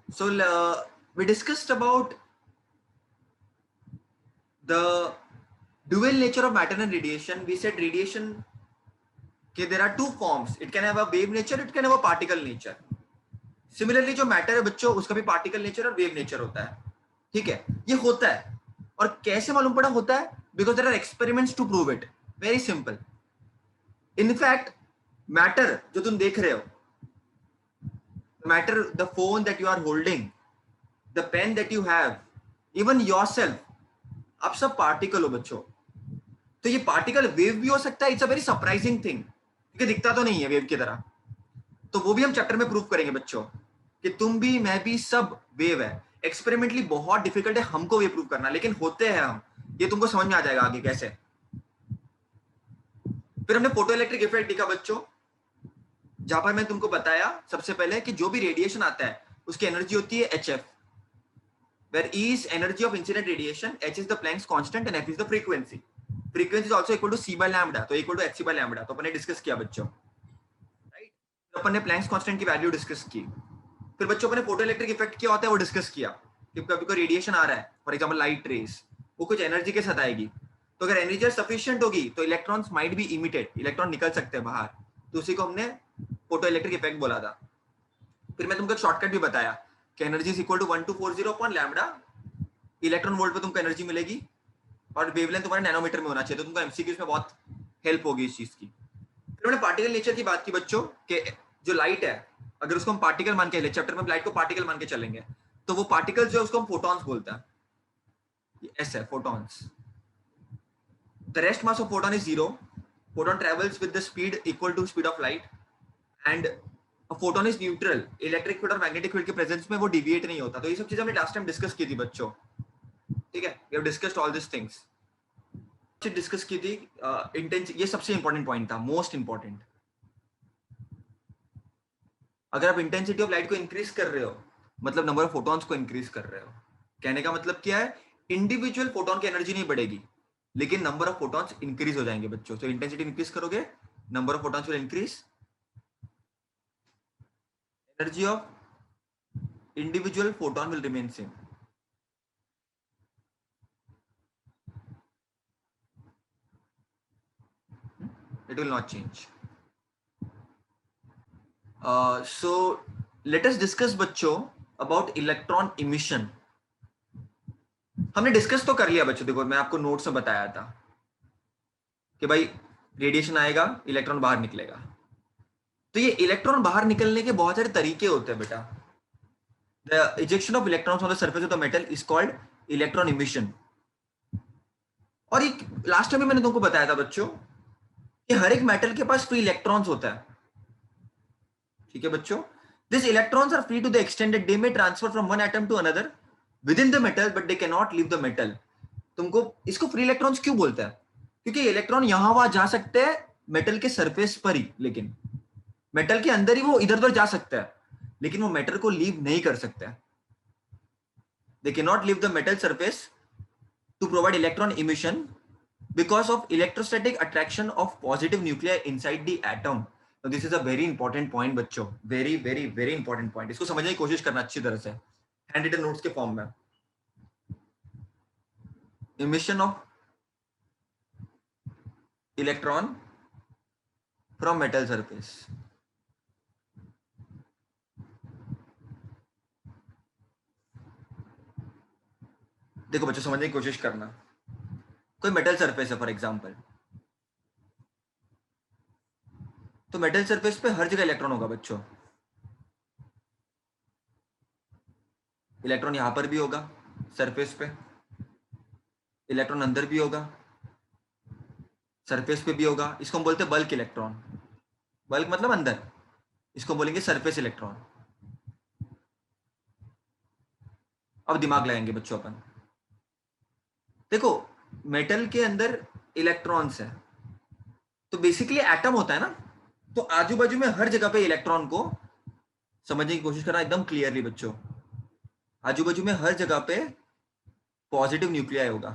So we discussed about the dual nature of matter and radiation. We said radiation, okay, there are two forms. It can have a wave nature, it can have a particle nature. Similarly जो matter है बच्चों, उसका भी particle nature और wave nature होता है. ठीक है, ये होता है. और कैसे मालूम पड़ा होता है? Because there are experiments to prove it. Very simple. In fact matter जो तुम देख रहे हो, matter, the phone that you are holding, the pen that you have, even yourself, आप सब पार्टिकल हो बच्चों. तो ये पार्टिकल वेव भी हो सकता है. It's a very surprising thing, क्योंकि दिखता तो नहीं है वेव की तरह. तो वो भी हम चैप्टर में प्रूव करेंगे बच्चों, कि तुम भी मैं भी सब वेव है. एक्सपेरिमेंटली बहुत डिफिकल्ट है हमको ये प्रूव करना, लेकिन होते हैं हम. ये तुमको समझ में आ जाएगा आगे कैसे. फिर हमने फोटो इलेक्ट्रिक इफेक्ट देखा बच्चों, जहां पर मैं तुमको बताया सबसे पहले कि जो भी रेडिएशन आता है उसकी एनर्जी होती है HF, where E is energy of incident radiation, H is the Planck's constant and F is the frequency. Frequency is also equal to C by lambda, तो equal to hc by lambda. तो अपन ने discuss किया बच्चों, right. तो अपन ने Planck's constant की value discuss की. फिर बच्चों अपन ने फोटो इलेक्ट्रिक इफेक्ट क्या होता है वो डिस्कस किया, कि कभी कोई रेडिएशन आ रहा है, फॉर एग्जांपल लाइट रेस, वो कुछ एनर्जी के साथ आएगी. तो अगर एनर्जी सफिशिएंट होगी तो electrons might be emitted, electron निकल सकते हैं बाहर. तो उसी को हमने फोटो इलेक्ट्रिक इफेक्ट बोला था. फिर मैं तुमको शॉर्टकट भी बताया कि energy is equal to 1240 upon lambda. Electron volt पे तुमको एनर्जी मिलेगी, और वेवलेंथ तुम्हारे नैनोमीटर में होना चाहिए. तो तुमको एमसीक्यूज में बहुत हेल्प होगी इस चीज की. फिर मैंने पार्टिकल नेचर की बात की बच्चों, कि जो लाइट है, अगर उसको हम पार्टिकल मान के, चैप्टर में लाइट को पार्टिकल मान के चलेंगे, तो वो पार्टिकल जो है उसको हम फोटॉन्स बोलते हैं. ऐसे photons. The rest mass of photon is zero. Photon travels with the speed equal to speed of light, and photon is neutral. Electric field और मैग्नेटिक फील्ड के प्रेजेंस में वो डिविएट नहीं होता. तो ये सब चीजें हमने लास्ट टाइम डिस्कस की थी बच्चों. ठीक है, we have discussed all this things. Discuss की थी इंटेंस. ये सबसे इंपॉर्टेंट पॉइंट था, मोस्ट इंपॉर्टेंट. अगर आप इंटेंसिटी ऑफ लाइट को इंक्रीज कर रहे हो, मतलब नंबर ऑफ फोटॉन्स को इंक्रीज कर रहे हो. कहने का मतलब क्या है? इंडिविजुअल फोटोन की एनर्जी नहीं बढ़ेगी, लेकिन नंबर ऑफ फोटॉन्स इंक्रीज हो जाएंगे बच्चों. तो इंटेंसिटी इंक्रीज करोगे, number of photons will increase, energy of individual photon will remain same. It will not change. So let us discuss बच्चों about electron emission. हमने डिस्कस तो कर लिया बच्चों. देखो मैं आपको नोट्स में बताया था कि भाई रेडिएशन आएगा, इलेक्ट्रॉन बाहर निकलेगा. तो ये इलेक्ट्रॉन बाहर निकलने के बहुत सारे तरीके होते हैं बेटा. The ejection of electrons on the surface of the metal is called electron emission. और एक लास्ट टाइम मैंने तुमको बताया था बच्चों कि हर एक मेटल के पास फ्री इलेक्ट्रॉन्स होता है. ठीक है बच्चों. These electrons are free to the extent that they may transfer from one atom to another within the metal, but they cannot leave the metal. तुमको इसको फ्री इलेक्ट्रॉन्स क्यों बोलते हैं? क्योंकि इलेक्ट्रॉन यहां वहां जा सकते हैं मेटल के सरफेस पर ही, लेकिन मेटल के अंदर ही वो इधर उधर जा सकता है, लेकिन वो मेटल को लीव नहीं कर सकता. They cannot leave the metal surface to provide electron emission because of electrostatic attraction of positive nuclei inside the atom. So this is a very important point बच्चों, very very very important point. इसको समझने की कोशिश करना अच्छी तरह से, hand written notes के फॉर्म में. emission of electron from metal surface. देखो बच्चों समझने की कोशिश करना. कोई मेटल सरफेस है फॉर एग्जांपल, तो मेटल सरफेस पे हर जगह इलेक्ट्रॉन होगा बच्चों. इलेक्ट्रॉन यहां पर भी होगा सरफेस पे, इलेक्ट्रॉन अंदर भी होगा, सरफेस पे भी होगा. इसको हम बोलते हैं बल्क इलेक्ट्रॉन. बल्क मतलब अंदर, इसको बोलेंगे सरफेस इलेक्ट्रॉन. अब दिमाग लगाएंगे बच्चों अपन. देखो मेटल के अंदर इलेक्ट्रॉन्स है, तो बेसिकली एटम होता है ना, तो आजू बाजू में हर जगह पे इलेक्ट्रॉन को समझने की कोशिश करना एकदम क्लियरली बच्चों. आजू बाजू में हर जगह पे पॉजिटिव न्यूक्लियाई होगा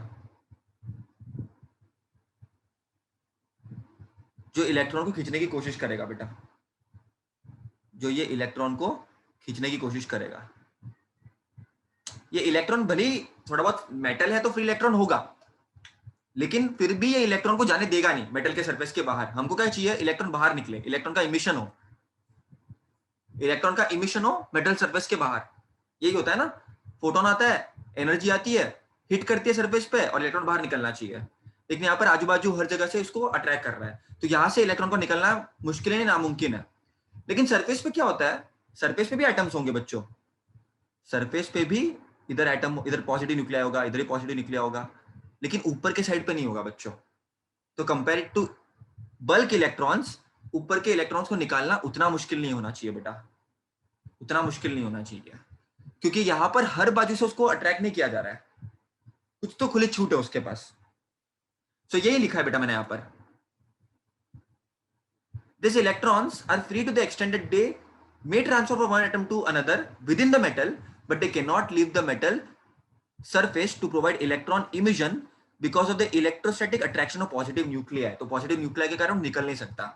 जो इलेक्ट्रॉन को खींचने की कोशिश करेगा बेटा, जो ये इलेक्ट्रॉन को खींचने की कोशिश करेगा. ये इलेक्ट्रॉन भले ही थोड़ा बहुत मेटल है तो फ्री इलेक्ट्रॉन होगा, लेकिन फिर भी ये इलेक्ट्रॉन को जाने देगा नहीं मेटल के सरफेस के बाहर। हमको क्या चाहिए, इलेक्ट्रॉन बाहर निकले, इलेक्ट्रॉन का इमिशन हो, इलेक्ट्रॉन का इमिशन हो मेटल सरफेस के बाहर। यही होता है ना, फोटोन आता है, एनर्जी आती है, हिट करती है सरफेस पे और इलेक्ट्रॉन बाहर निकलना चाहिए, लेकिन यहाँ पर आजू बाजू हर जगह से इसको अट्रैक्ट कर रहा है, तो यहाँ से इलेक्ट्रॉन को निकलना मुश्किल है, नामुमकिन है। लेकिन सरफेस पे क्या होता है, सरफेस पे भी एटम्स होंगे बच्चों, सरफेस पे भी इधर एटम, इधर पॉजिटिव न्यूक्लिया होगा, इधर ही पॉजिटिव न्यूक्लिया होगा, लेकिन ऊपर के साइड पे नहीं होगा बच्चों। तो कंपेयर टू बल्क इलेक्ट्रॉन्स, ऊपर के इलेक्ट्रॉन्स को निकालना उतना मुश्किल नहीं होना चाहिए बेटा, उतना मुश्किल नहीं होना चाहिए, क्योंकि यहां पर हर बाजू से उसको अट्रैक्ट नहीं किया जा रहा है, कुछ तो खुली छूट है उसके पास। तो यही लिखा है बेटा मैंने यहां पर, these electrons are free to the extent that they may transfer from one atom to another within the metal, but they cannot leave the metal surface to provide electron emission because of the electrostatic attraction of positive nuclei। तो positive nuclei के कारण निकल नहीं सकता,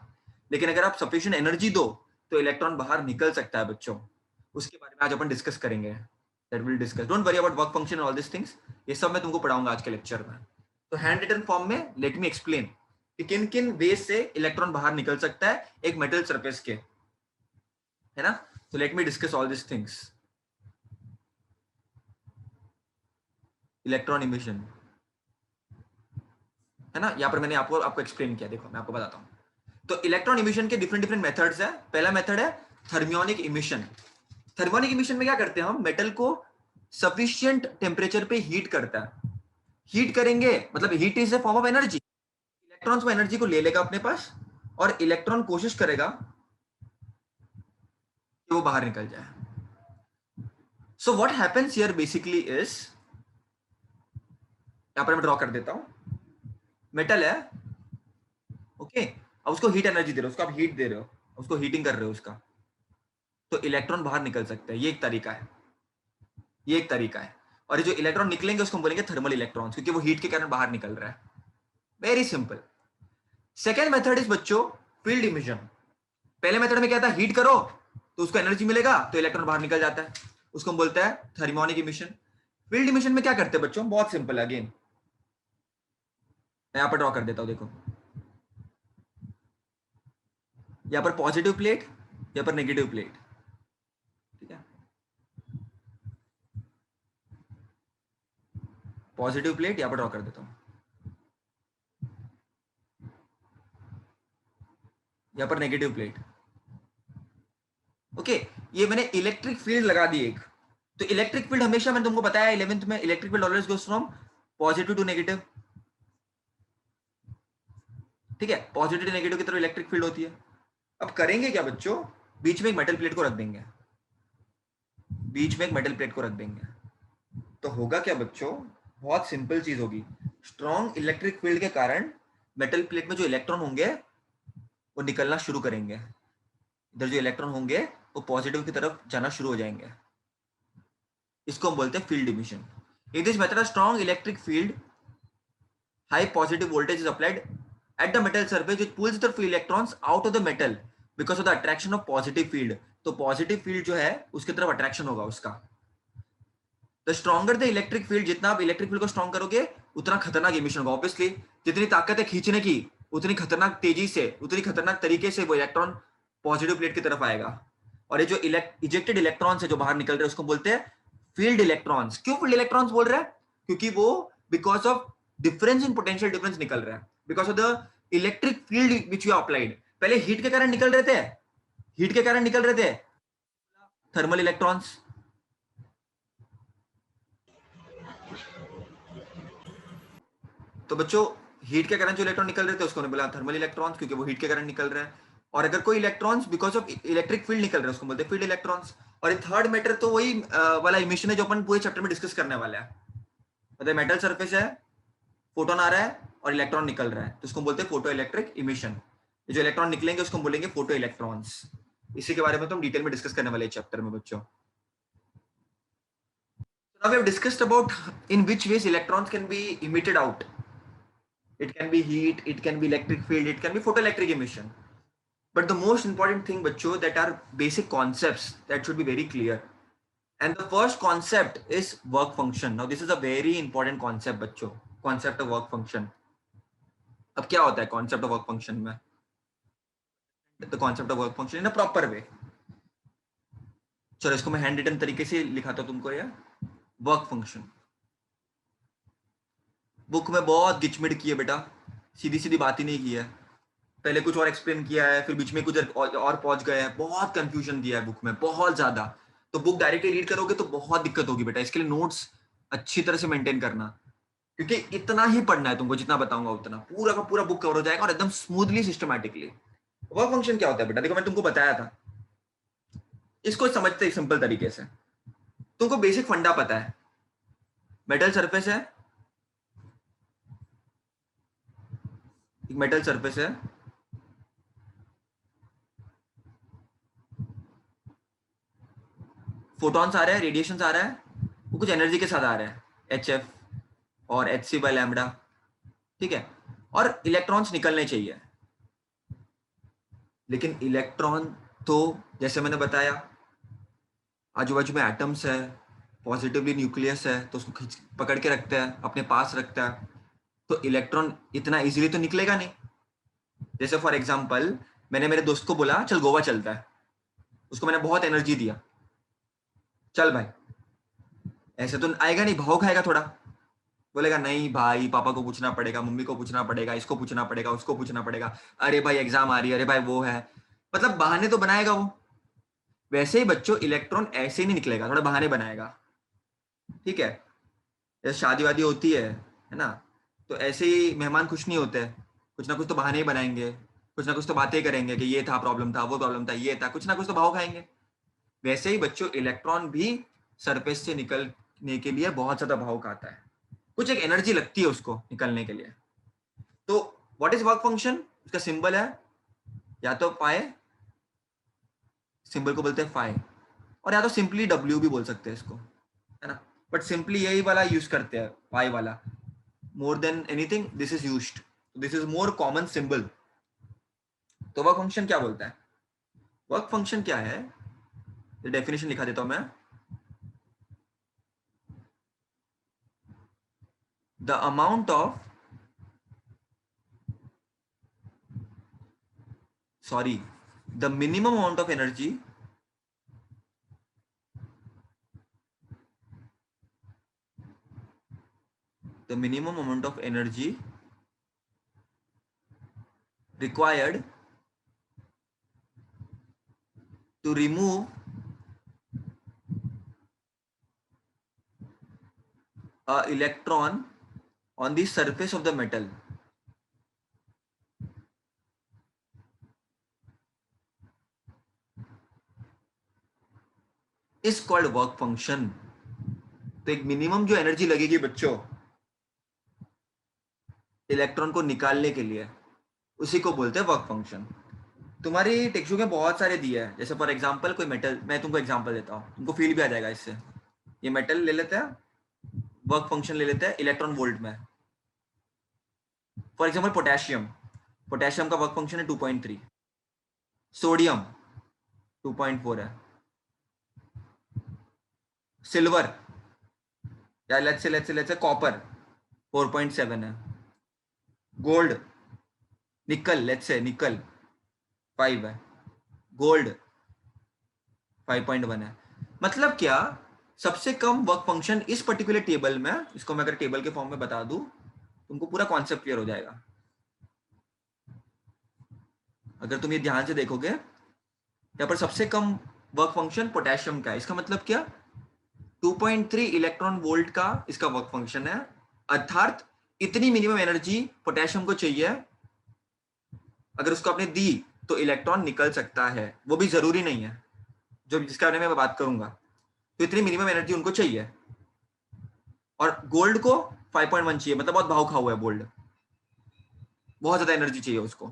लेकिन अगर आप sufficient energy दो तो इलेक्ट्रॉन बाहर निकल सकता है बच्चों। उसके बारे में आज अपन डिस्कस करेंगे, that will discuss, don't worry about work function all this things, ये सब मैं तुमको पढ़ाऊंगा आज के लेक्चर में। तो हैंड रिटन फॉर्म में लेट मी एक्सप्लेन कि किन किन वेज से इलेक्ट्रॉन बाहर निकल सकता है एक मेटल सरफेस के, है ना। तो let me discuss all this things. Electron emission, है ना, यहाँ पर मैंने आपको एक्सप्लेन किया, देखो मैं आपको बताता हूँ। तो इलेक्ट्रॉन इमिशन के डिफरेंट डिफरेंट मेथड्स है। पहला मेथड है थर्मियोनिक इमिशन। थर्मियोनिक इमिशन में क्या करते हैं हम, मेटल को सफिशिएंट टेम्परेचर पे हीट करता है, हीट करेंगे मतलब heat is a form of energy, electrons वो एनर्जी को ले लेगा अपने पास और इलेक्ट्रॉन कोशिश करेगा कि वो बाहर निकल जाए। So what happens here basically is, यहां पर मैं ड्रॉ कर देता हूं, मेटल है, ओके, अब उसको हीट एनर्जी दे रहे हो, उसको आप हीट दे रहे हो, उसको हीटिंग कर रहे हो उसका, तो इलेक्ट्रॉन बाहर निकल सकता है। ये एक तरीका है, ये एक तरीका है। और ये जो इलेक्ट्रॉन निकलेंगे उसको हम बोलेंगे थर्मल इलेक्ट्रॉन्स, क्योंकि वो हीट के कारण बाहर निकल रहा है। Very simple. Second method is बच्चों फील्ड इमिशन। पहले मेथड में क्या था, हीट करो तो उसको एनर्जी मिलेगा तो इलेक्ट्रॉन बाहर निकल जाता है, उसको हम बोलते हैं थर्मोनिक इमिशन। फील्ड इमिशन में क्या करते हैं बच्चों, बहुत सिंपल है, अगेन यहां पर ड्रॉ कर देता हूं, देखो यहां पर पॉजिटिव प्लेट, यहां पर नेगेटिव प्लेट, ठीक है, पॉजिटिव प्लेट यहां पर ड्रॉ कर देता हूं, यहां पर नेगेटिव प्लेट, ओके। ये मैंने इलेक्ट्रिक फील्ड लगा दी एक। तो इलेक्ट्रिक फील्ड हमेशा मैंने तुमको बताया 11th में, electric field always goes from positive to negative, ठीक है, पॉजिटिव नेगेटिव की तरफ इलेक्ट्रिक फील्ड होती है। अब करेंगे क्या बच्चों, बीच में एक मेटल प्लेट को रख देंगे, बीच में एक मेटल प्लेट को रख देंगे, तो होगा क्या बच्चों, बहुत सिंपल चीज होगी। स्ट्रॉन्ग इलेक्ट्रिक फील्ड के कारण मेटल प्लेट में जो इलेक्ट्रॉन होंगे वो निकलना शुरू करेंगे, इधर जो इलेक्ट्रॉन होंगे वो पॉजिटिव की तरफ जाना शुरू हो जाएंगे, इसको हम बोलते हैं field emission. In this method strong electric field, high positive voltage is applied at the metal surface which pulls the free electrons out of the metal because of the attraction of positive field। तो positive field जो है उसकी तरफ attraction होगा उसका। The stronger the electric field, जितना आप electric field को स्ट्रॉन्ग करोगे उतना खतरनाक इमिशन होगा। ऑब्वियसली जितनी ताकत है खींचने की उतनी खतरनाक तेजी से, उतनी खतरनाक तरीके से वो इलेक्ट्रॉन पॉजिटिव प्लेट की तरफ आएगा। और ये जो इजेक्टेड इलेक्ट्रॉन्स है जो बाहर निकल रहे हैं उसको बोलते हैं फील्ड इलेक्ट्रॉन्स। क्यों फील्ड इलेक्ट्रॉन्स बोल रहे हैं, क्योंकि वो because of difference in potential difference निकल रहा है, because of the electric field which you applied. पहले हीट के कारण निकल रहे थे, हीट के कारण निकल रहे थे थर्मल इलेक्ट्रॉन्स, तो बच्चों हीट के कारण जो इलेक्ट्रॉन निकल रहे थे उसको बोला थर्मल इलेक्ट्रॉन्स, क्योंकि वो हीट के कारण निकल रहे हैं। और अगर कोई electrons because of electric field निकल रहे हैं उसको बोलते हैं फील्ड इलेक्ट्रॉन्स। और ये थर्ड मैटर तो वही वाला इमिशन है जो अपन पूरे चैप्टर में डिस्कस करने वाला है। मतलब मेटल सरफेस है, फोटोन आ रहा है और इलेक्ट्रॉन निकल रहा है, तो उसको बोलते हैं फोटो इलेक्ट्रिक इमिशन। जो इलेक्ट्रॉन निकलेंगे उसको बोलेंगे फोटो इलेक्ट्रॉन्स। इसी के बारे में तो हम डिटेल में डिस्कस करने वाले चैप्टर में बच्चों। Now we have discussed about in which ways electrons can be emitted out. It can be heat, it can be electric field, it can be photoelectric emission. But the most important thing, bachcho, that are basic concepts that should be very clear. And the first concept is work function. Now this is a very important concept बच्चों, concept of work function. अब क्या होता है concept of work function में? The concept of work function in a proper way. चलो इसको मैं hand written तरीके से लिखाता हूं तुमको. यार वर्क फंक्शन बुक में बहुत गिचमिट की है बेटा, सीधी सीधी बात ही नहीं की है. पहले कुछ और एक्सप्लेन किया है, फिर बीच में कुछ और पहुंच गए हैं, बहुत कंफ्यूजन दिया है बुक में, बहुत ज्यादा. तो बुक डायरेक्टली रीड करोगे तो बहुत दिक्कत होगी बेटा. इसके लिए नोट्स अच्छी तरह से मेंटेन करना, क्योंकि इतना ही पढ़ना है तुमको, जितना बताऊंगा उतना पूरा का पूरा बुक कवर हो जाएगा और एकदम स्मूथली सिस्टमेटिकली. वर्क फंक्शन क्या होता है बेटा? देखो मैं तुमको बताया था, इसको समझते सिंपल तरीके से. तुमको बेसिक फंडा पता है, मेटल सरफेस है, एक मेटल सरफेस है, फोटॉन्स आ रहा है, रेडिएशन आ रहा है, वो कुछ एनर्जी के साथ आ रहा है, एच एफ और एच सी बाय लैम्बडा. ठीक है, और इलेक्ट्रॉन्स निकलने चाहिए. लेकिन इलेक्ट्रॉन तो जैसे मैंने बताया, आजू बाजू में एटम्स है, पॉजिटिवली न्यूक्लियस है, तो उसको खींच पकड़ के रखता है, अपने पास रखता है. तो इलेक्ट्रॉन इतना इजीली तो निकलेगा नहीं. जैसे फॉर एग्जांपल मैंने मेरे दोस्त को बोला चल गोवा चलता है, उसको मैंने बहुत एनर्जी दिया, चल भाई. ऐसे तो आएगा नहीं, भाव खाएगा थोड़ा, बोलेगा नहीं भाई, पापा को पूछना पड़ेगा, मम्मी को पूछना पड़ेगा, इसको पूछना पड़ेगा, उसको पूछना पड़ेगा, अरे भाई एग्जाम आ रही है, अरे भाई वो है. मतलब बहाने तो बनाएगा वो. वैसे ही बच्चों इलेक्ट्रॉन ऐसे ही नहीं निकलेगा, थोड़ा बहाने बनाएगा. ठीक है, जैसे शादी वादी होती है ना, तो ऐसे ही मेहमान खुश नहीं होते, कुछ ना कुछ तो बहाने ही बनाएंगे, कुछ ना कुछ तो बातें करेंगे कि ये था प्रॉब्लम था, वो प्रॉब्लम था, ये था, कुछ ना कुछ तो भाव खाएंगे. वैसे ही बच्चों इलेक्ट्रॉन भी सरफेस से निकलने के लिए बहुत ज्यादा भाव खाता है, कुछ एक एनर्जी लगती है उसको निकलने के लिए. तो व्हाट इज वर्क फंक्शन? उसका सिंबल है या तो पाए, सिंबल को बोलते हैं फाई, और या तो सिंपली डब्ल्यू भी बोल सकते हैं इसको, है ना. बट सिंपली यही वाला यूज करते हैं, पाई वाला. More than anything this is used, this is more common symbol. तो वर्क फंक्शन क्या बोलता है? वर्क फंक्शन क्या है, डेफिनेशन लिखा देता हूं मैं. The amount of, sorry, the minimum amount of energy the minimum amount of energy required to remove a electron on the surface of the metal is called work function. तो एक minimum जो energy लगेगी बच्चों electron को निकालने के लिए, उसी को बोलते हैं वर्क फंक्शन. तुम्हारी टेक्स्ट में बहुत सारे दिए हैं, जैसे फॉर एग्जांपल कोई मेटल, मैं तुमको एग्जांपल देता हूँ, तुमको फील भी आ जाएगा इससे. ये मेटल ले लेते हैं, वर्क फंक्शन ले लेते हैं इलेक्ट्रॉन वोल्ट में. फॉर एग्जांपल पोटेशियम, पोटेशियम का वर्क फंक्शन है 2.3. सोडियम 2.4 है. सिल्वर या लेट्स से कॉपर 4.7 है. गोल्ड, निकल, लेट्स से निकल 5 है. गोल्ड 5.1 है. मतलब क्या, सबसे कम वर्क फंक्शन इस पर्टिकुलर टेबल में, इसको मैं अगर टेबल के फॉर्म में बता दूं, तुमको पूरा कॉन्सेप्ट क्लियर हो जाएगा. अगर तुम ये ध्यान से देखोगे, यहाँ पर सबसे कम वर्क फंक्शन पोटेशियम का है. इसका मतलब क्या, 2.3 इलेक्ट्रॉन वोल्ट का इसका वर्क फंक्शन है. अर्थात इतनी मिनिमम एनर्जी पोटेशियम को चाहिए, अगर उसको आपने दी तो इलेक्ट्रॉन निकल सकता है. वो भी जरूरी नहीं है, जो जिसके बारे में मैं बात करूंगा. तो इतनी मिनिमम एनर्जी उनको चाहिए. और गोल्ड को 5.1 चाहिए, मतलब बहुत भाव खा हुआ है गोल्ड, बहुत ज्यादा एनर्जी चाहिए उसको.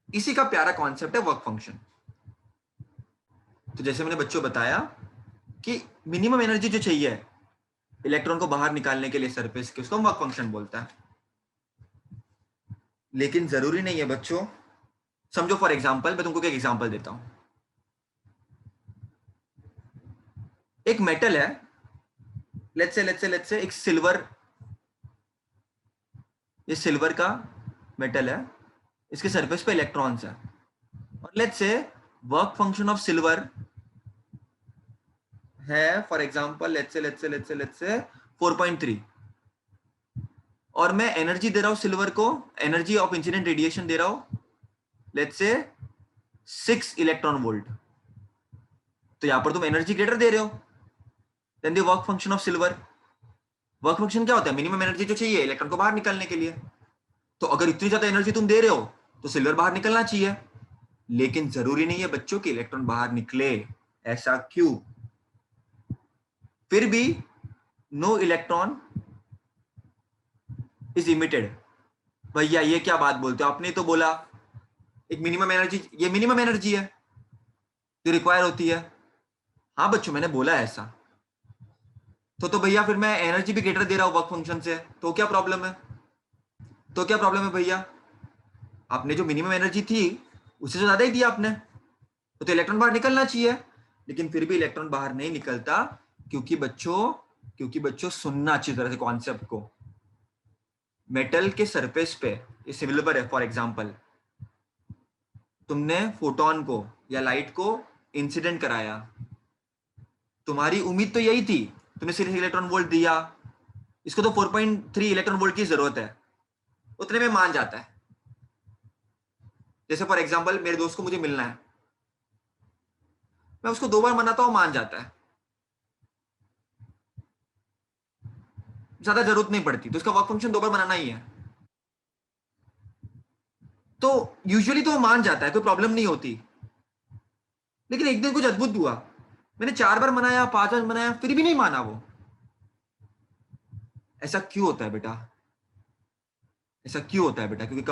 इसी का प्यारा कॉन्सेप्ट है वर्क फंक्शन. तो जैसे मैंने बच्चों बताया कि मिनिमम एनर्जी जो चाहिए इलेक्ट्रॉन को बाहर निकालने के लिए सरफेस के, उसको वर्क फंक्शन बोलता है. लेकिन जरूरी नहीं है बच्चों. समझो फॉर एग्जाम्पल, मैं तुमको एक एग्जाम्पल देता हूं. एक मेटल है, लेट्स से एक सिल्वर, ये सिल्वर का मेटल है, इसके सरफेस पे इलेक्ट्रॉन्स है, और let's say work function of silver है फॉर एग्जांपल लेट्स से 4.3, और मैं एनर्जी दे रहा हूं सिल्वर को, एनर्जी ऑफ इंसिडेंट रेडिएशन दे रहा हूं लेट्स से 6 इलेक्ट्रॉन वोल्ट। तो यहां पर तुम एनर्जी ग्रेटर दे रहे हो than the work function of silver. Work function क्या होता है? मिनिमम एनर्जी जो चाहिए इलेक्ट्रॉन को बाहर निकलने के लिए। तो अगर इतनी ज्यादा एनर्जी तुम दे रहे हो तो सिल्वर बाहर निकलना चाहिए, लेकिन जरूरी नहीं है बच्चों कि इलेक्ट्रॉन बाहर निकले। ऐसा क्यों? फिर भी नो इलेक्ट्रॉन इज इमिटेड। भैया ये क्या बात बोलते हो? आपने तो बोला एक मिनिमम एनर्जी, ये मिनिमम एनर्जी है जो रिक्वायर होती है। हाँ बच्चों मैंने बोला है ऐसा। तो भैया फिर मैं एनर्जी भी ग्रेटर दे रहा हूं वर्क फंक्शन से, तो क्या प्रॉब्लम है? तो क्या प्रॉब्लम है भैया? आपने जो मिनिमम एनर्जी थी उससे ज्यादा ही दिया आपने, तो इलेक्ट्रॉन बाहर निकलना चाहिए, लेकिन फिर भी इलेक्ट्रॉन बाहर नहीं निकलता। क्योंकि बच्चों सुनना अच्छी तरह से कॉन्सेप्ट को। मेटल के सरफेस पे ये सिल्वर है फॉर एग्जांपल, तुमने फोटोन को या लाइट को इंसिडेंट कराया, तुम्हारी उम्मीद तो यही थी, तुमने सिर्फ इलेक्ट्रॉन वोल्ट दिया, इसको तो 4.3 इलेक्ट्रॉन वोल्ट की जरूरत है, उतने में मान जाता है। जैसे फॉर एग्जांपल मेरे दोस्त को मुझे मिलना है, मैं उसको 2 बार मनाता हूं, मान जाता है, ज्यादा जरूरत नहीं पड़ती, तो उसका वर्क फंक्शन 2 बार बनाना ही है। तो यूजुअली तो वो मान जाता है, कोई प्रॉब्लम नहीं होती। लेकिन एक दिन कुछ अद्भुत हुआ, मैंने 4 बार मनाया, 5 बार मनाया, फिर भी नहीं माना वो। ऐसा क्यों होता है बेटा? ऐसा क्यों होता है बेटा? क्योंकि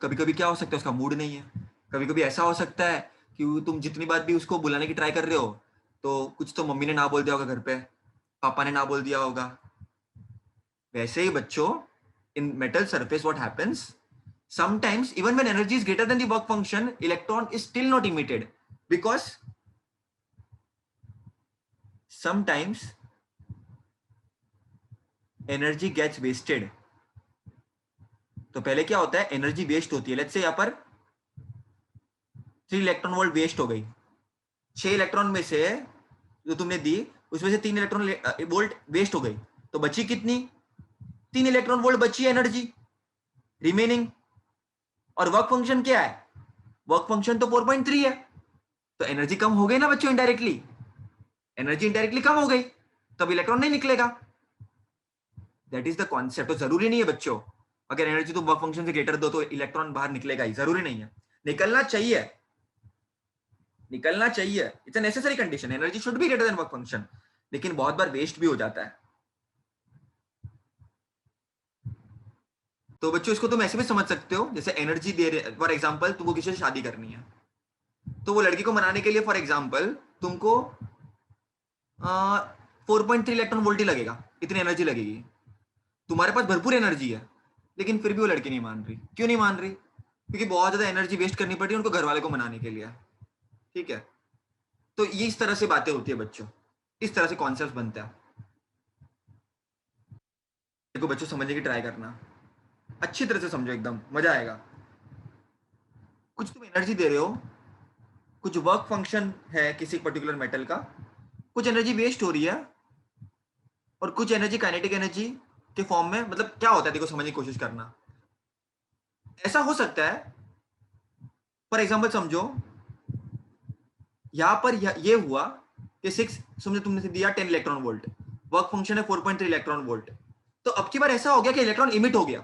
कभी कभी क्या हो सकता है, उसका मूड नहीं है। कभी कभी ऐसा हो सकता है कि तुम जितनी बार भी उसको बुलाने की ट्राई कर रहे हो, तो कुछ तो मम्मी ने ना बोल दिया होगा, घर पे पापा ने ना बोल दिया होगा। वैसे ही बच्चों, इन metal surface what happens, sometimes even when energy is greater than the work function, electron is still not emitted because sometimes energy gets wasted। तो पहले क्या होता है, एनर्जी वेस्ट होती है। लेट्स से यहाँ पर 3 इलेक्ट्रॉन वोल्ट वेस्ट हो गई, 6 इलेक्ट्रॉन में से जो तुमने दी उसमें से 3 इलेक्ट्रॉन वोल्ट वेस्ट हो गई, तो बची कितनी? 3 इलेक्ट्रॉन वोल्ट बची एनर्जी रिमेनिंग। और वर्क फंक्शन क्या है? वर्क फंक्शन तो 4.3 है, तो एनर्जी कम हो गई ना बच्चों, इनडायरेक्टली एनर्जी इनडायरेक्टली कम हो गई, तब इलेक्ट्रॉन नहीं निकलेगा। That is the concept. तो जरूरी नहीं है बच्चों अगर एनर्जी तुम वर्क फंक्शन से ग्रेटर दो तो इलेक्ट्रॉन बाहर निकलेगा ही, जरूरी नहीं है। निकलना चाहिए, निकलना चाहिए, it's a necessary condition, energy should be greater then work function, लेकिन बहुत बार वेस्ट भी हो जाता है। तो बच्चों इसको तुम ऐसे भी समझ सकते हो, जैसे एनर्जी दे रहे, फॉर एग्जांपल तुमको किसी से शादी करनी है, तो वो लड़की को मनाने के लिए फॉर एग्जांपल तुमको 4.3 इलेक्ट्रॉन वोल्ट ही लगेगा, इतनी एनर्जी लगेगी। तुम्हारे पास भरपूर एनर्जी है, लेकिन फिर भी वो लड़की नहीं मान रही। क्यों नहीं मान रही? क्योंकि बहुत ज्यादा एनर्जी वेस्ट करनी पड़ रही है उनको घर वाले को मनाने के लिए। ठीक है, तो ये इस तरह से बातें होती है बच्चों, इस तरह से कॉन्सेप्ट बनता है। देखो बच्चों समझने की ट्राई करना, अच्छी तरह से समझो, एकदम मजा आएगा। कुछ तुम एनर्जी दे रहे हो, कुछ वर्क फंक्शन है किसी पर्टिकुलर मेटल का, कुछ एनर्जी वेस्ट हो रही है, और कुछ एनर्जी काइनेटिक एनर्जी के फॉर्म में। मतलब क्या होता है, देखो समझने की कोशिश करना। ऐसा हो सकता है फॉर एग्जांपल समझो, यहां पर ये हुआ कि 6, समझो तुमने दिया 10 इलेक्ट्रॉन वोल्ट, वर्क फंक्शन है 4.3 इलेक्ट्रॉन वोल्ट। तो अब की बार ऐसा हो गया कि इलेक्ट्रॉन इमिट हो गया,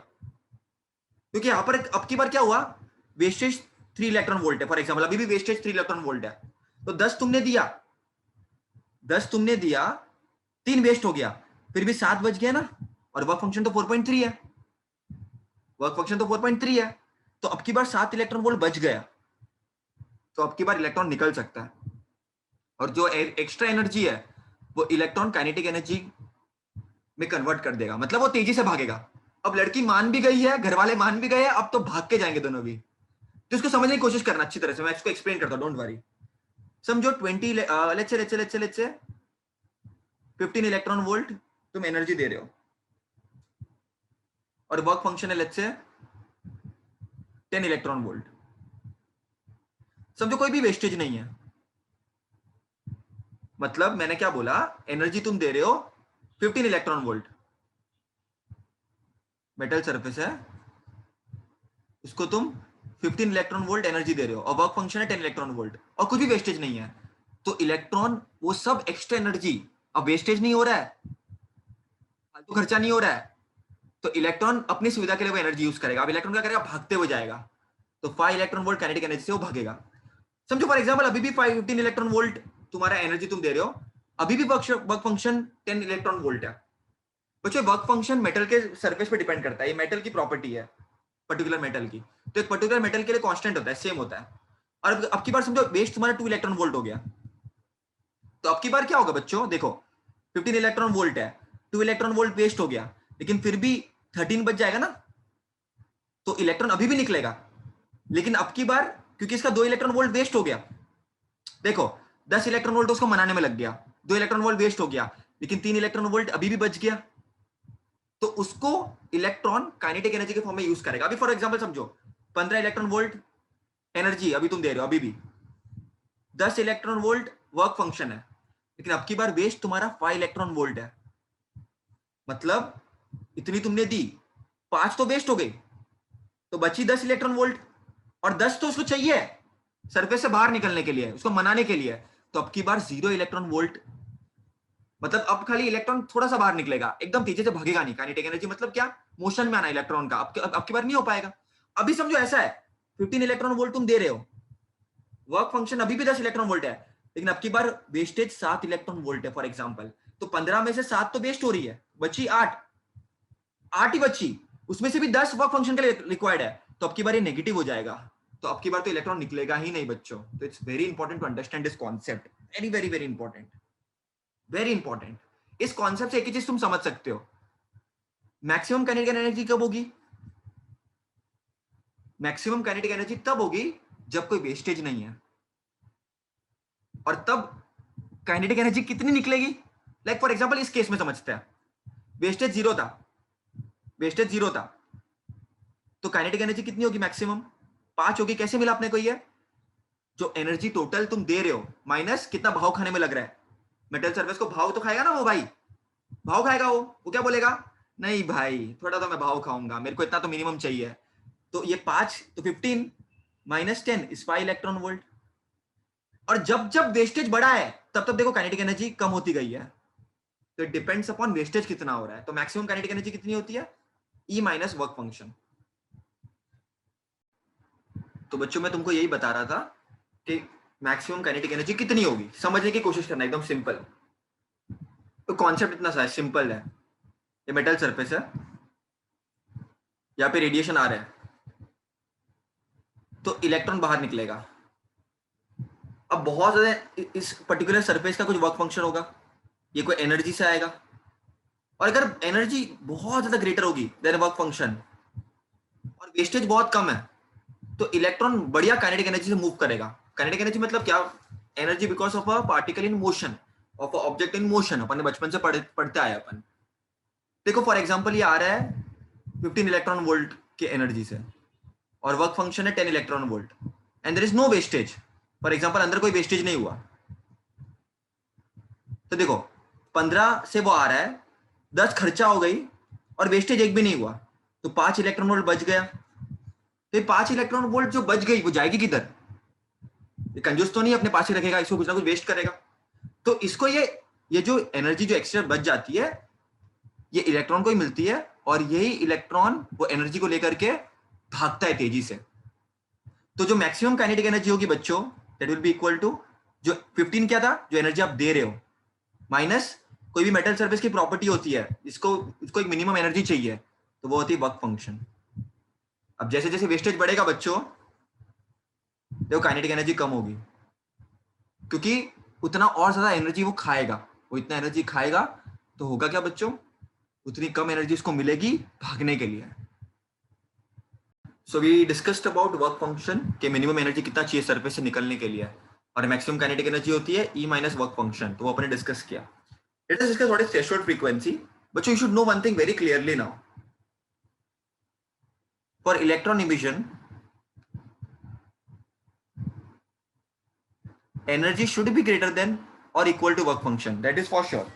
क्योंकि यहां पर अब की बार क्या हुआ, वेस्टेज 3 इलेक्ट्रॉन वोल्ट है फॉर एग्जांपल, अभी भी वेस्टेज 3 इलेक्ट्रॉन वोल्ट है। तो 10 तुमने दिया, 3 वेस्ट हो गया, फिर भी 7 बच गया ना, और वर्क फंक्शन तो 4.3 है, वर्क फंक्शन तो 4.3 है, तो अब की बार 7 इलेक्ट्रॉन वोल्ट बच गया, तो अब की बार इलेक्ट्रॉन निकल सकता है। और जो एक्स्ट्रा एनर्जी है वो इलेक्ट्रॉन काइनेटिक एनर्जी में कन्वर्ट कर देगा, मतलब वो तेजी से भागेगा। अब लड़की मान भी गई है, घर वाले मान भी गए हैं, अब तो भाग के जाएंगे दोनों भी। तो इसको समझने की कोशिश करना अच्छी तरह से, मैं इसको एक्सप्लेन करता हूं, डोंट वरी। समझो 20 लेट्स से 15 इलेक्ट्रॉन वोल्ट तुम एनर्जी दे रहे हो और वर्क फंक्शन है लेट्स से 10 इलेक्ट्रॉन वोल्ट। समझो कोई भी वेस्टेज नहीं है, मतलब मैंने क्या बोला, एनर्जी तुम दे रहे हो 15 इलेक्ट्रॉन वोल्ट, मेटल सरफेस है, उसको तुम 15 इलेक्ट्रॉन वोल्ट एनर्जी दे रहे हो और वर्क फंक्शन है 10 इलेक्ट्रॉन वोल्ट और कुछ भी वेस्टेज नहीं है, तो इलेक्ट्रॉन वो सब एक्स्ट्रा एनर्जी, अब वेस्टेज नहीं हो रहा है, फालतू खर्चा नहीं हो रहा है, तो इलेक्ट्रॉन अपनी सुविधा के लिए वो एनर्जी यूज करेगा। अब इलेक्ट्रॉन क्या करेगा, भागते हुए जाएगा, तो 5 इलेक्ट्रॉन वोल्ट काइनेटिक एनर्जी से वो भागेगा। समझो फॉर एग्जांपल अभी भी 15 इलेक्ट्रॉन वोल्ट तुम्हारा एनर्जी तुम दे रहे हो, अभी भी वर्क फंक्शन 10 इलेक्ट्रॉन वोल्ट है। बच्चों वर्क फंक्शन मेटल के सरफेस पे डिपेंड करता है, ये मेटल की प्रॉपर्टी है, पर्टिकुलर मेटल की, तो एक पर्टिकुलर मेटल के लिए कांस्टेंट होता है, सेम होता है। और अब की बार समझो वेस्ट तुम्हारा 2 इलेक्ट्रॉन वोल्ट हो गया, तो अब की बार क्या होगा बच्चों, देखो 15 इलेक्ट्रॉन वोल्ट है, 2 इलेक्ट्रॉन वोल्ट वेस्ट हो गया, लेकिन फिर भी 13 बच जाएगा ना, तो इलेक्ट्रॉन अभी भी निकलेगा, लेकिन अब की बार क्योंकि इसका 2 इलेक्ट्रॉन वोल्ट वेस्ट हो गया, देखो 10 इलेक्ट्रॉन वोल्ट उसको मनाने में लग गया, 2 इलेक्ट्रॉन वोल्ट वेस्ट हो गया, लेकिन 3 इलेक्ट्रॉन वोल्ट अभी भी बच गया, तो उसको इलेक्ट्रॉन काइनेटिक एनर्जी के फॉर्म में यूज करेगा। अभी फॉर एग्जांपल समझो 15 इलेक्ट्रॉन वोल्ट एनर्जी अभी तुम दे रहे हो, अभी भी 10 इलेक्ट्रॉन वोल्ट वर्क फंक्शन है, लेकिन अब की बार वेस्ट तुम्हारा 5 इलेक्ट्रॉन वोल्ट है, मतलब इतनी तुमने दी, 5 तो वेस्ट हो गई, तो बची 10 इलेक्ट्रॉन वोल्ट, और 10 तो उसको चाहिए सरफेस से बाहर निकलने के लिए, उसको मनाने के लिए, तो अब की बार 0 इलेक्ट्रॉन वोल्ट, मतलब अब खाली इलेक्ट्रॉन थोड़ा सा बाहर निकलेगा, एकदम तेजी से भागेगा नहीं, काइनेटिक एनर्जी मतलब क्या, मोशन में आना इलेक्ट्रॉन का, अब की बार नहीं हो पाएगा। अभी समझो ऐसा है 15 इलेक्ट्रॉन वोल्ट तुम दे रहे हो, वर्क फंक्शन अभी भी 10 इलेक्ट्रॉन वोल्ट है, लेकिन अब की बार वेस्टेज 7 इलेक्ट्रॉन वोल्ट है फॉर एग्जांपल, तो 15 में से 7 तो वेस्ट हो रही है, बची 8 ही बची, उसमें से भी 10 वर्क फंक्शन के लिए रिक्वायर्ड है, तो अब की बार ये नेगेटिव हो जाएगा, तो अब की बार तो इलेक्ट्रॉन निकलेगा ही नहीं बच्चों। तो it's very important to understand this concept, very very very important, very important. इस कॉन्सेप्ट से एक ही चीज तुम समझ सकते हो, मैक्सिमम काइनेटिक एनर्जी कब होगी, मैक्सिमम काइनेटिक एनर्जी तब होगी जब कोई वेस्टेज नहीं है, और तब काइनेटिक एनर्जी कितनी निकलेगी, लाइक फॉर एग्जांपल इस केस में समझते हैं, वेस्टेज जीरो था, वेस्टेज जीरो था, तो काइनेटिक एनर्जी कितनी होगी, मैक्सिमम 5 होगी। कैसे मिला अपने को ये, जो एनर्जी टोटल तुम दे रहे हो माइनस कितना भाव खाने में लग रहा है, मेटल सरफेस को भाव तो खाएगा ना वो, भाई भाव खाएगा वो क्या बोलेगा, नहीं भाई थोड़ा तो मैं भाव खाऊंगा, मेरे को इतना तो मिनिमम चाहिए, तो ये 5 तो 15 माइनस 10 इज 5 इलेक्ट्रॉन वोल्ट, और जब जब वेस्टेज बढ़ा है तब तब देखो काइनेटिक एनर्जी कम होती गई है, तो इट डिपेंड्स अपॉन वेस्टेज कितना हो रहा है, तो मैक्सिमम काइनेटिक एनर्जी कितनी होती है, ई माइनस वर्क फंक्शन। तो बच्चों मैं तुमको यही बता रहा था कि मैक्सिमम काइनेटिक एनर्जी कितनी होगी, समझने की कोशिश करना, एकदम सिंपल, तो कॉन्सेप्ट इतना सा है, सिंपल है, ये मेटल सरफेस है, यहाँ पे रेडिएशन आ रहा है, तो इलेक्ट्रॉन बाहर निकलेगा, अब बहुत ज्यादा इस पर्टिकुलर सरफेस का कुछ वर्क फंक्शन होगा, ये कोई एनर्जी से आएगा, और अगर एनर्जी बहुत ज्यादा ग्रेटर होगी देन वर्क फंक्शन और वेस्टेज बहुत कम है, तो इलेक्ट्रॉन बढ़िया काइनेटिक एनर्जी से मूव करेगा। काइनेटिक एनर्जी मतलब क्या, energy because of a particle in motion, of a object in motion, अपन ने बचपन से पढ़ते आए अपन। देखो फॉर एग्जांपल ये आ रहा है 15 इलेक्ट्रॉन वोल्ट की एनर्जी से, और वर्क फंक्शन है 10 electron volt, and there is no wastage, for example अंदर कोई वेस्टेज नहीं हुआ, तो देखो 15 से वो आ रहा है, 10 खर्चा हो गई और वेस्टेज एक भी नहीं हुआ, तो 5 इलेक्ट्रॉन वोल्ट बच गया, तो 5 इलेक्ट्रॉन वोल्ट जो बच गई वो जाएगी किधर, ये कंजूस तो नहीं अपने पास ही रखेगा, इसको कुछ ना कुछ वेस्ट करेगा, तो इसको ये जो एनर्जी जो एक्स्ट्रा बच जाती है ये इलेक्ट्रॉन को ही मिलती है, और यही इलेक्ट्रॉन वो एनर्जी को लेकर के भागता है तेजी से, तो जो मैक्सिमम काइनेटिक एनर्जी होगी बच्चों that will be equal to, जो 15 क्या था, जो एनर्जी आप दे रहे हो, माइनस कोई भी मेटल सरफेस की प्रॉपर्टी होती है, इसको एक मिनिमम एनर्जी चाहिए, तो वो होती है वर्क फंक्शन। अब जैसे जैसे वेस्टेज बढ़ेगा बच्चों, देखो काइनेटिक एनर्जी कम होगी, क्योंकि उतना और ज्यादा एनर्जी वो खाएगा, वो इतना एनर्जी खाएगा, तो होगा क्या बच्चों, उतनी कम एनर्जी उसको मिलेगी भागने के लिए। So we discussed about work function के मिनिमम एनर्जी कितना चाहिए सरफेस से निकलने के लिए, और मैक्सिमम काइनेटिक एनर्जी होती है ई माइनस वर्क फंक्शन, तो वो अपने डिस्कस किया। Let us discuss what is threshold frequency. But you should know one thing very clearly now. For electron emission, energy should be greater than or equal to work function. That is for sure.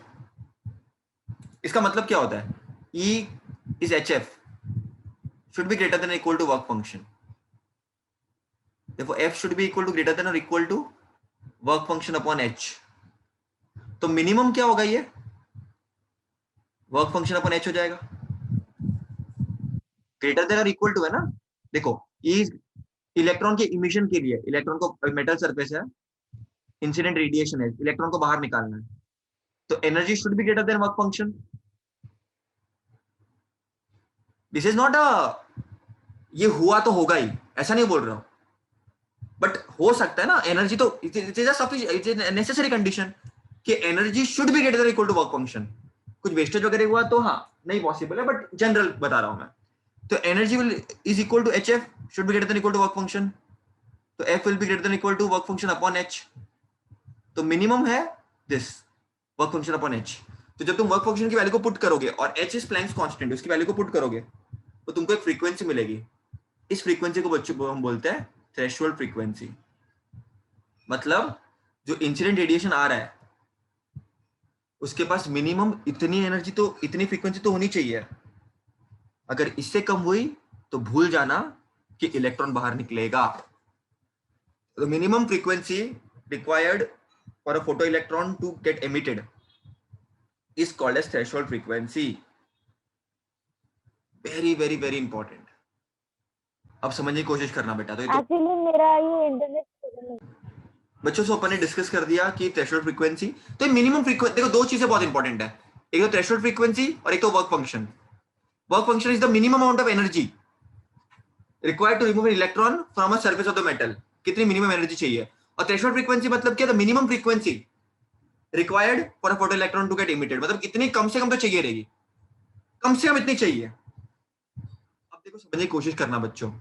इसका मतलब क्या होता है? E is HF should be greater than or equal to work function. Therefore, F should be equal to greater than or equal to work function upon H. तो minimum क्या होगा? ये work function upon H हो जाएगा. Greater than और equal to है ना. देखो, E इलेक्ट्रॉन के इमिशन के लिए, इलेक्ट्रॉन को मेटल सरफेस है, इंसिडेंट रेडिएशन है, इलेक्ट्रॉन को बाहर निकालना है, तो energy should be greater then work function. This is not ये हुआ तो होगा ही, ऐसा नहीं बोल रहा हूं, बट हो सकता है ना. एनर्जी तो it is a necessary condition कि energy should be greater than equal to work function. कुछ वेस्टेज वगैरह हुआ तो हाँ नहीं पॉसिबल है, बट जनरल बता रहा हूं मैं. तो energy will is equal to HF should be greater than equal to work function. तो F will be greater than equal to work function upon H. तो मिनिमम है this work function upon H. तो जब तुम work function की value को put करोगे और H इज प्लैंक्स कांस्टेंट, उसकी वैल्यू को पुट करोगे तो तुमको एक फ्रीक्वेंसी मिलेगी. इस फ्रीक्वेंसी को बच्चों को हम बोलते हैं थ्रेशोल्ड फ्रीक्वेंसी. मतलब जो इंसिडेंट रेडिएशन आ रहा है उसके पास मिनिमम इतनी एनर्जी, तो इतनी फ्रीक्वेंसी तो होनी चाहिए. अगर इससे कम हुई तो भूल जाना कि इलेक्ट्रॉन बाहर निकलेगा. तो minimum frequency required for a photo electron to get emitted is called as threshold frequency. Very very very important. अब समझने की कोशिश करना बेटा. तो एक्चुअली मेरा ये इंटरनेट बच्चों से अपन ने डिस्कस कर दिया कि थ्रेशोल्ड फ्रीक्वेंसी. तो मिनिमम फ्रीक्वेंसी, देखो दो चीजें बहुत इंपॉर्टेंट है, एक तो थ्रेशोल्ड फ्रीक्वेंसी और एक तो work function. Work function is the minimum amount of energy required to remove an electron from a surface of the metal. कितनी मिनिमम एनर्जी चाहिए. और थ्रेशोल्ड फ्रीक्वेंसी मतलब क्या, the minimum frequency required for a photo electron to get emitted. मतलब इतनी कम से कम तो चाहिए रहेगी, कम से कम इतनी चाहिए. अब देखो समझने की कोशिश करना बच्चों.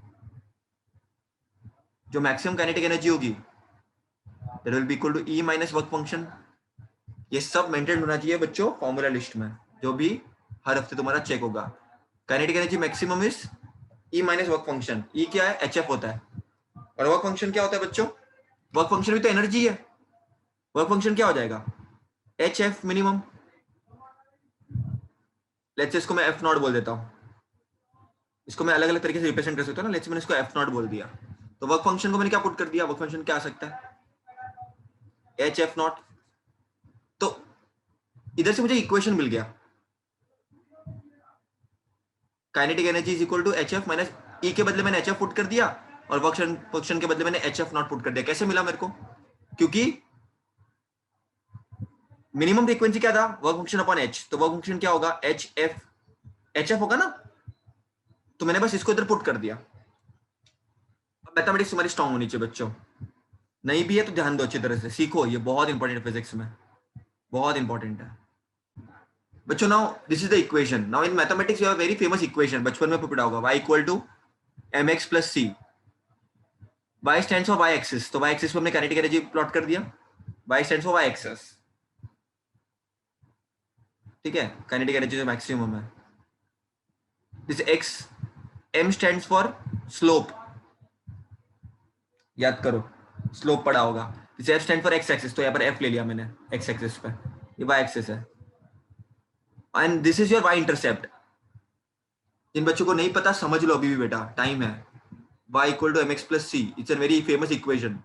जो मैक्सिमम काइनेटिक एनर्जी होगी that will be equal to E minus work function. ये सब मेंटेन होना चाहिए बच्चों फॉर्मूला लिस्ट में, जो भी हर हफ्ते तुम्हारा चेक होगा. Kinetic energy maximum is E minus work function. E क्या है? HF होता है. और वर्क फंक्शन क्या होता है बच्चों? वर्क फंक्शन भी तो एनर्जी है. वर्क फंक्शन क्या हो जाएगा? HF minimum. लेट्स से इसको मैं F नॉट बोल देता हूँ. इसको मैं अलग अलग तरीके से रिप्रेजेंट कर सकता हूँ ना. लेट्स से मैंने इसको F नॉट बोल दिया, तो वर्क फंक्शन को मैंने क्या पुट कर दिया? वर्क फंक्शन क्या आ सकता है? HF naught. तो इधर से मुझे इक्वेशन मिल गया, kinetic energy is equal to HF minus E. के बदले मैंने HF पुट कर दिया और वर्क फंक्शन के बदले मैंने HF नॉट पुट कर दिया. कैसे मिला मेरे को? क्योंकि मिनिमम फ्रीक्वेंसी क्या था? Work function upon H. तो वर्क फंक्शन क्या होगा? HF होगा ना. तो मैंने बस इसको इधर पुट कर दिया. अब मैथमेटिक्स तुम्हारी स्ट्रांग होनी चाहिए बच्चों. नहीं भी है तो ध्यान दो, अच्छी तरह से सीखो, ये बहुत इंपॉर्टेंट है फिजिक्स में, बहुत इंपॉर्टेंट है बच्चों. Now this is the equation. Now in mathematics you have very famous equation, बचपन में पढ़ा होगा, y equal to mx plus c. y stands for y axis, तो y एक्सिस पे हमने काइनेटिक एनर्जी प्लॉट कर दिया. y stands for y axis, ठीक है. काइनेटिक एनर्जी जो मैक्सिमम है. This x, m stands for slope, याद करो स्लोप पढ़ा होगा. This f stand for x axis, तो यहाँ पर f ले लिया मैंने x एक्सिस पे, ये y एक्सिस है. And this is your y intercept. जिन बच्चों को नहीं पता समझ लो अभी भी बेटा, टाइम है. y equal to mx plus c, it's a very famous equation.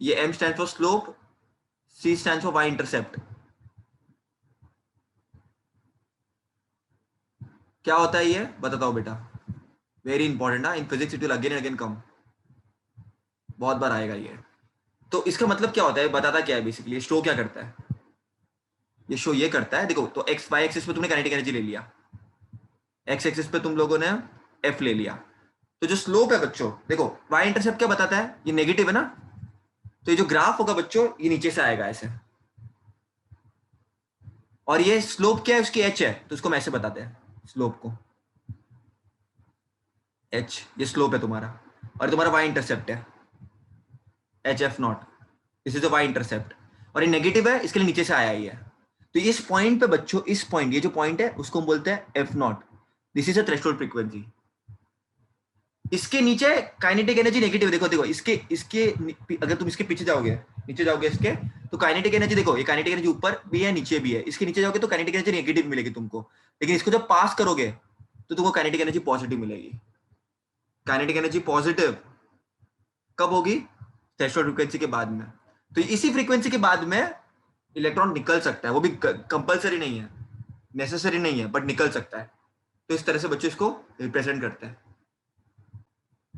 ये m stand for slope, c stand for y intercept. क्या होता है ये बताता हूँ बेटा, वेरी इंपॉर्टेंट ना. In physics it will again and again come, बहुत बार आएगा ये. तो इसका मतलब क्या होता है, बताता क्या है बेसिकली, शो क्या करता है? ये शो ये करता है, देखो तो एक्स वाई एक्सिस पे तुमने काइनेटिक एनर्जी ले लिया, एक्स एक्सिस पे तुम लोगों ने एफ ले लिया. तो जो स्लोप है बच्चों, देखो वाई इंटरसेप्ट क्या बताता है? ये नेगेटिव है ना. तो ये जो ग्राफ होगा बच्चों, ये नीचे से आएगा ऐसे. और ये स्लोप क्या है? उसकी एच है, तो उसको हम ऐसे बताते हैं स्लोप को, एच. ये स्लोप है तुम्हारा, और तुम्हारा वाई इंटरसेप्ट है H F naught. This is the y intercept. और ये नेगेटिव है, इसके लिए नीचे से आया ही है. तो इस पॉइंट पे बच्चों, इस पॉइंट, ये जो पॉइंट है उसको हम बोलते हैं F naught, this is a threshold frequency. इसके नीचे काइनेटिक एनर्जी नेगेटिव, देखो देखो इसके इसके अगर तुम इसके पीछे जाओगे, नीचे जाओगे इसके, तो काइनेटिक एनर्जी देखो, ये काइनेटिक एनर्जी ऊपर भी है नीचे भी है, इसके नीचे जाओगे तो काइनेटिक एनर्जी नेगेटिव मिलेगी तुमको, लेकिन इसको जब पास करोगे तो तुमको काइनेटिक एनर्जी पॉजिटिव मिलेगी। काइनेटिक एनर्जी पॉजिटिव कब होगी? थ्रेशोल्ड फ्रीक्वेंसी के बाद में। तो इसी फ्रीक्वेंसी के बाद में इलेक्ट्रॉन निकल सकता है, वो भी कंपलसरी नहीं है, नेसेसरी नहीं है, बट निकल सकता है। तो इस तरह से बच्चे इसको रिप्रेजेंट करते हैं।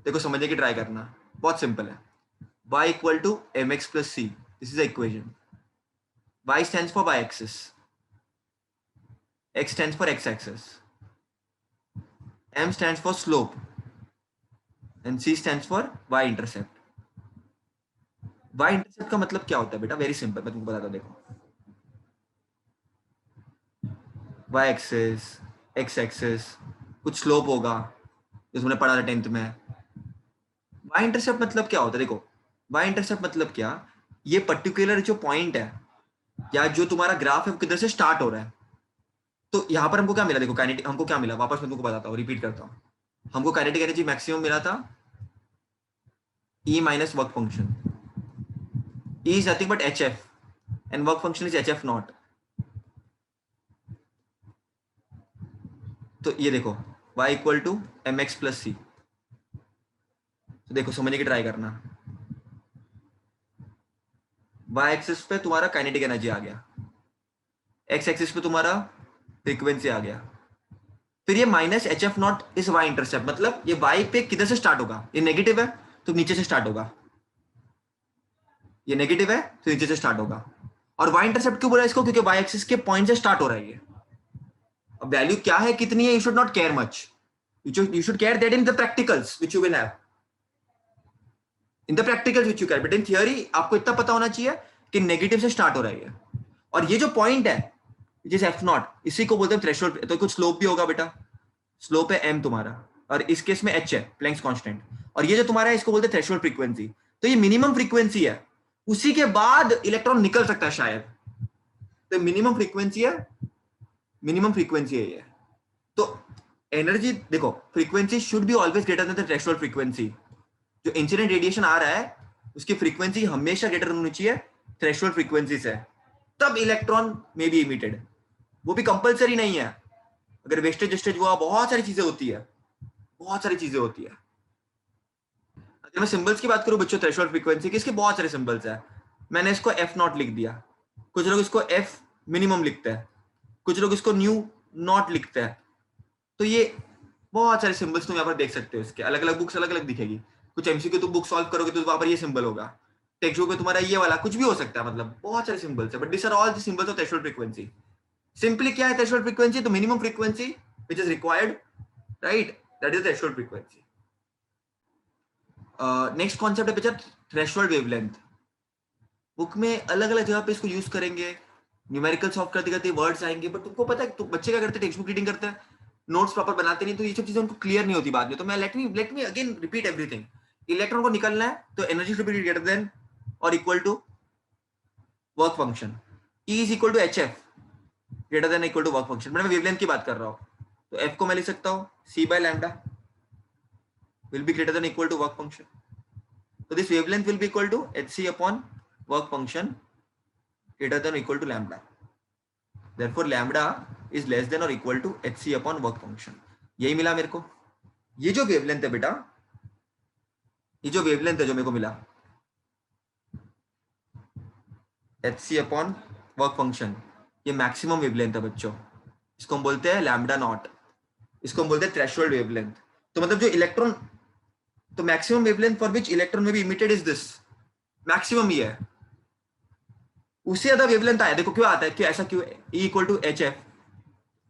देखो समझने की ट्राई करना, बहुत सिंपल है। y equal to M x plus c, this is the equation. y stands for y axis, x stands for x axis, m stands for slope and c stands for y intercept. y intercept का मतलब क्या होता है बेटा? Very simple, मैं तुमको बताता हूं। देखो y एक्सिस, x एक्सिस, कुछ स्लोप होगा जो तुमने पढ़ा था 10th में। y इंटरसेप्ट मतलब क्या होता है? देखो y इंटरसेप्ट मतलब क्या, ये पर्टिकुलर जो पॉइंट है या जो तुम्हारा ग्राफ है वो किधर से स्टार्ट हो रहा है। तो यहां पर हमको क्या मिला? देखो काइनेटिक, हमको क्या मिला, वापस मैं तुमको बताता हूँ, रिपीट करता हूँ। हमको काइनेटिक एनर्जी मैक्सिमम मिला था E minus work function, E is nothing but H F and work function is H F naught. तो ये देखो y equal to M x plus C. तो देखो समझने की ट्राई करना, y एक्सिस पे तुम्हारा काइनेटिक एनर्जी आ गया, x एक्सिस पे तुम्हारा फ्रीक्वेंसी आ गया, फिर ये minus H F not is y intercept, मतलब ये y पे किधर से स्टार्ट होगा? ये नेगेटिव है तो नीचे से स्टार्ट होगा, ये नेगेटिव है तो नीचे से स्टार्ट होगा। और y इंटरसेप्ट क्यों बोला इसको? क्योंकि y एक्सिस के पॉइंट से स्टार्ट हो रहा है ये। अब वैल्यू क्या है, कितनी है, you should not care much, you should care that in the practicals which you will have, in the practicals which you care, but in theory आपको इतना पता होना चाहिए कि नेगेटिव से स्टार्ट हो रहा है। और ये जो पॉइंट है जिस एफ नॉट, इसी को बोलते हैं थ्रेशोल्ड। तो कुछ स्लोप भी होगा बेटा, स्लोप है m तुम्हारा, और इस केस में h है प्लैंक्स कांस्टेंट, और ये जो तुम्हारा है इसको बोलते हैं थ्रेशोल्ड फ्रीक्वेंसी। तो ये मिनिमम फ्रीक्वेंसी है, उसी के बाद इलेक्ट्रॉन निकल सकता है शायद। तो मिनिमम फ्रीक्वेंसी है, मिनिमम फ्रीक्वेंसी है ये। तो एनर्जी देखो, frequency should be always greater than the threshold frequency. जो इंसिडेंट रेडिएशन आ रहा है उसकी फ्रीक्वेंसी हमेशा ग्रेटर होनी चाहिए थ्रेशोल्ड फ्रीक्वेंसी से, तब इलेक्ट्रॉन में बी इमिटेड। वो भी कंपलसरी नहीं है, अगर वेस्टेज वेस्टेज हुआ, बहुत सारी चीजें होती है, बहुत सारी चीजें होती है। अगर मैं सिंबल्स की बात करूं बच्चों, थ्रेशोल्ड फ्रीक्वेंसी के इसके बहुत सारे सिंबल्स है। मैंने इसको एफ नॉट लिख दिया, कुछ लोग इसको एफ मिनिमम लिखते हैं, कुछ लोग इसको न्यू नॉट लिखते हैं। तो ये बहुत सारे सिंबल्स तुम यहाँ पर देख सकते हो, इसके अलग अलग बुक्स अलग अलग दिखेगी। कुछ एमसीक्यू तुम बुक सॉल्व करोगे तो वहां पर ये सिंबल होगा, टेक्स्ट बुक में तुम्हारा ये वाला कुछ भी हो सकता है, मतलब बहुत सारे सिंबल्स है, but this are all the symbols of threshold frequency. Simply क्या है थ्रेशोल्ड फ्रीक्वेंसी? तो minimum frequency which is required, right, that is threshold frequency. Next concept है बच्चा थ्रेशोल्ड वेवलेंथ। बुक में अलग अलग जगह पे इसको यूज करेंगे, न्यूमेरिकल सॉल्व करते करते वर्ड्स आएंगे, बट तुमको पता है तो बच्चे क्या करते हैं, टेक्स्ट बुक रीडिंग करते हैं, नोट्स प्रॉपर बनाते नहीं, तो ये सब चीजें उनको क्लियर नहीं होती बाद में। तो मैं let me again repeat everything. Electron को निकलना है तो energy should be greater than और equal to work function. E is equal to H F, greater than equal to work function. मैं वेवलेंथ की बात कर रहा हूँ, तो एफ को मैं लिख सकता हूँ c by lambda will be greater than equal to work function. तो this wavelength will be equal to hc upon work function greater than or equal to lambda. Therefore lambda is less than or equal to hc upon work function. यही मिला मेरे को। ये जो wavelength है बेटा, ये जो वेवलेंथ है जो मेरे को मिला hc अपॉन वर्क फंक्शन, ये मैक्सिमम वेवलेंथ है बच्चों। इसको हम बोलते हैं लैम्डा नॉट, इसको हम बोलते हैं थ्रेशोल्ड वेवलेंथ। तो मतलब जो इलेक्ट्रॉन, तो maximum wavelength for which electron may be emitted is this, maximum ही है। उससे ज्यादा वेवलेंथ आया, देखो क्यों आता है, क्यों ऐसा क्यों? E equal to H F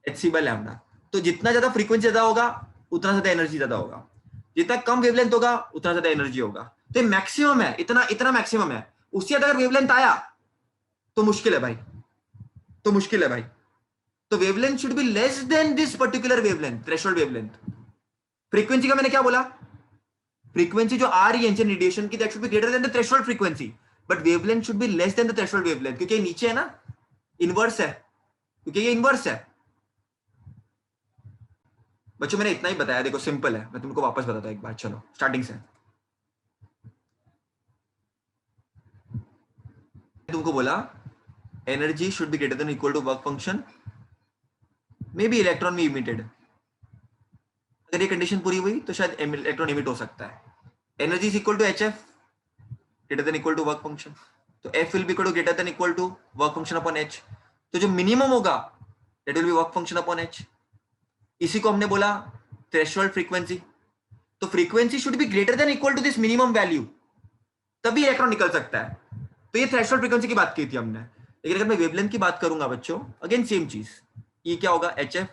H C by lambda. तो जितना ज्यादा फ्रीक्वेंसी ज्यादा होगा उतना ज्यादा एनर्जी ज्यादा होगा, जितना कम वेवलेंथ होगा उतना ज्यादा एनर्जी होगा। तो ये मैक्सिमम है, इतना इतना मैक्सिमम है। उससे ज्यादा अगर वेवलेंथ आया तो मुश्किल है भाई, तो मुश्किल है भाई। तो wavelength should be less then this particular wavelength, threshold wavelength. Frequency का मैंने क्या बोला, फ्रीक्वेंसी जो आ रही है इंसिडेंट रेडिएशन की, that should be greater then the threshold frequency, but wavelength should be less then the threshold wavelength, क्योंकि नीचे है ना, इनवर्स है। क्योंकि ये इनवर्स है। बच्चों मैंने इतना ही बताया, देखो सिंपल है, मैं तुमको वापस बताता हूँ एक बार, चलो स्टार्टिंग से। तुमको बोला energy should be greater than equal to work function may be electron be emitted. अगर ये कंडीशन पूरी हुई तो शायद इलेक्ट्रॉन इमिट हो सकता है। Energy is equal to H F greater than equal to work function, तो F will be equal to greater than equal to work function upon H. तो जो मिनिमम होगा that will be work function upon H. इसी को हमने बोला threshold frequency. तो frequency should be greater than equal to this minimum value, तभी electron निकल सकता है। तो ये थ्रेशोल्ड फ्रीक्वेंसी की बात की थी हमने। लेकिन अगर मैं वेवलेंथ की बात करूंगा बच्चों, अगेन सेम चीज, ये क्या होगा H F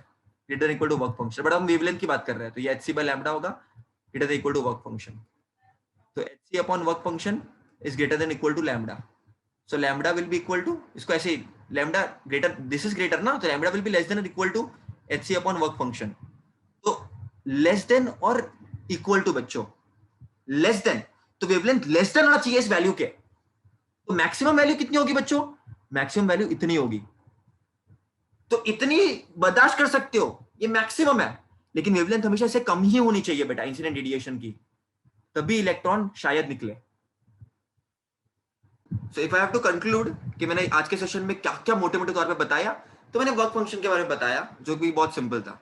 greater than equal to work function, but हम वेवलेंथ की बात कर रहे हैं, तो ये एच सी बाय लैम्डा होगा greater than equal to work function. तो H C upon work function is greater than equal to lambda. So lambda will be equal to, इसको ऐसे lambda greater, this is greater ना, तो lambda will be less than equal to H C upon work function. तो less than और equal to बच्चों, less than, तो wavelength less than होना चाहिए इस वैल्यू के। तो मैक्सिमम वैल्यू कितनी होगी बच्चों? मैक्सिमम वैल्यू इतनी होगी। तो इतनी बर्दाश्त कर सकते हो, ये मैक्सिमम है। लेकिन वेवलेंथ हमेशा से कम ही होनी चाहिए बेटा इंसिडेंट रेडिएशन की, तभी इलेक्ट्रॉन शायद निकले। So if I have to conclude कि मैंने आज के सेशन में क्या क्या मोटे मोटे तौर पे बताया, तो मैंने वर्क फंक्शन के बारे में बताया जो कि बहुत सिंपल था।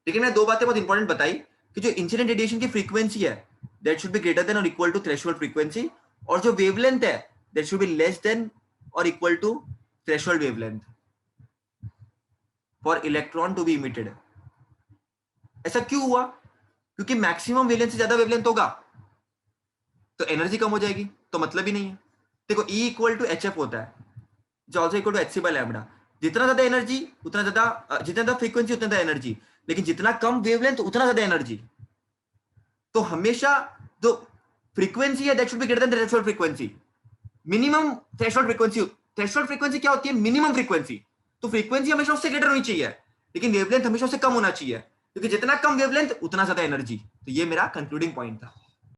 लेकिन मैंने दो बातें बहुत इंपॉर्टेंट बताई कि जो इंसिडेंट रेडिएशन की फ्रीक्वेंसी है that should be greater than और इक्वल टू थ्रेशोल्ड फ्रीक्वेंसी, और जो वेवलेंथ है that should be less than और equal to threshold wavelength for electron to be emitted. ऐसा क्यों हुआ? क्योंकि मैक्सिमम वेवलेंथ से ज्यादा वेवलेंथ होगा तो एनर्जी कम हो जाएगी, तो मतलब ही नहीं है। देखो E equal to H F होता है, जो also equal to H C by lambda. जितना ज्यादा एनर्जी उतना ज्यादा, जितना ज्यादा फ्रीक्वेंसी उतना ज्यादा एनर्जी, लेकिन जितना कम वेवलेंथ उतना ज्यादा एनर्जी। तो हमेशा जो फ्रीक्वेंसी है that should be greater then threshold frequency. Minimum threshold frequency, threshold frequency क्या होती है? Minimum frequency. तो फ्रीक्वेंसी हमेशा उससे ग्रेटर होनी चाहिए, लेकिन वेवलेंथ हमेशा उससे कम होना चाहिए, क्योंकि जितना कम वेवलेंथ उतना ज्यादा एनर्जी। तो ये मेरा कंक्लूडिंग पॉइंट था।